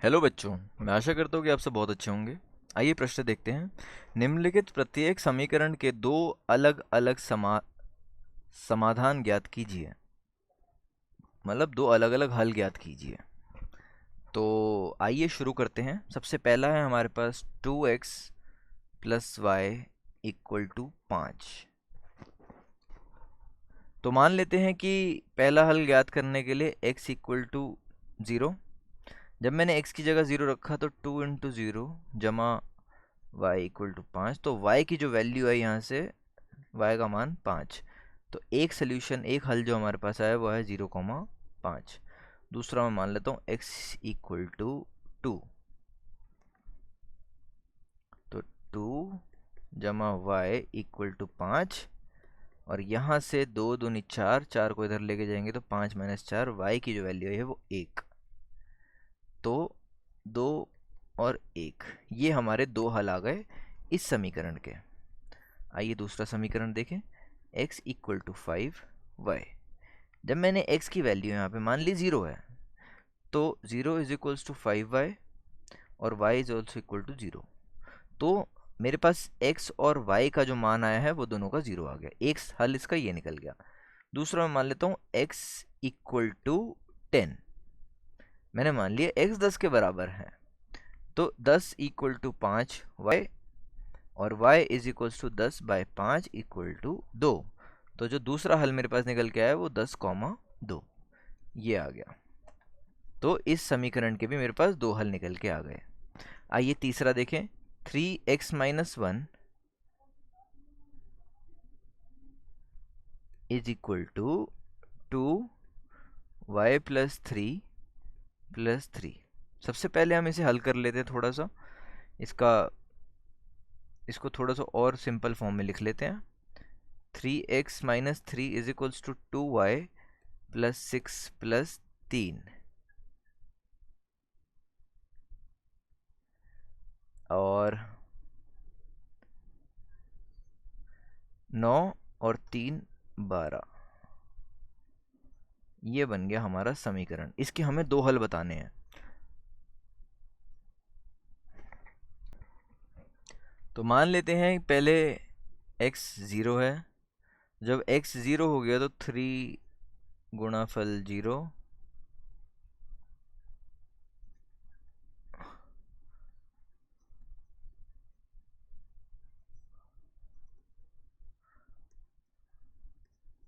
Hello बच्चों। मैं आशा करता हूँ कि आप सब बहुत अच्छे होंगे। आइए प्रश्न देखते हैं। निम्नलिखित प्रत्येक समीकरण के दो अलग अलग समाधान ज्ञात कीजिए। मतलब दो अलग अलग हल ज्ञात कीजिए। तो आइए शुरू करते हैं। सबसे पहला है हमारे पास 2x plus Y equal to 5। तो मान लेते हैं कि पहला हल ज्ञात करने के लिए x इक्वल टू 0। जब मैंने x की जगह 0 रखा तो 2 इंटू 0 जमा y इक्वल टू 5। तो y की जो वैल्यू है यहाँ से y का मान 5। तो एक सोल्यूशन, एक हल जो हमारे पास आया वो है 0,5। दूसरा मैं मान लेता हूँ x इक्वल टू 2। तो 2 जमा y इक्वल टू 5। और यहाँ से 2 दूनी 4, 4 को इधर लेके जाएंगे तो 5 माइनस 4, y की जो वैल्यू है वो 1। तो 2 और 1, ये हमारे दो हल आ गए इस समीकरण के। आइए दूसरा समीकरण देखें। x equal to 5y। जब मैंने x की वैल्यू यहाँ पे मान ली 0 है तो 0 इज इक्वल्स टू 5y और y is also equal to 0। तो मेरे पास x और y का जो मान आया है वो दोनों का 0 आ गया। एक हल इसका ये निकल गया। दूसरा मैं मान लेता हूँ x इक्वल टू 10। मैंने मान लिया x 10 के बराबर है तो 10 इक्वल टू 5y और y is equals to 10 by 5 equal to 2। तो जो दूसरा हल मेरे पास निकल के आया वो 10,2 ये आ गया। तो इस समीकरण के भी मेरे पास दो हल निकल के आ गए। आइए तीसरा देखें। 3x minus 1 is equal to 2y plus 3 सबसे पहले हम इसे हल कर लेते हैं थोड़ा सा। इसको थोड़ा सा और सिंपल फॉर्म में लिख लेते हैं। 3x minus 3 is equals to 2y plus 6 plus 3 और 9 और 3 12। ये बन गया हमारा समीकरण। इसके हमें दो हल बताने हैं। तो मान लेते हैं पहले x 0 है। जब x 0 हो गया तो 3 गुणाफल 0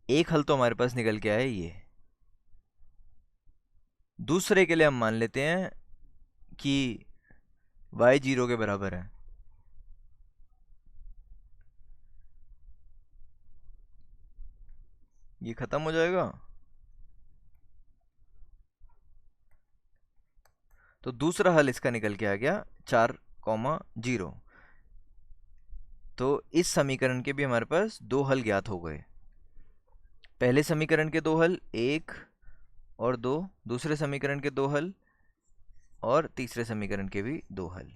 एक हल तो हमारे पास निकल के आया ये। दूसरे के लिए हम मान लेते हैं कि y 0 के बराबर है। ये खत्म हो जाएगा। तो दूसरा हल इसका निकल के आ गया 4,0। तो इस समीकरण के भी हमारे पास दो हल ज्ञात हो गए। पहले समीकरण के दो हल 1 और 2, दूसरे समीकरण के दो हल और तीसरे समीकरण के भी दो हल।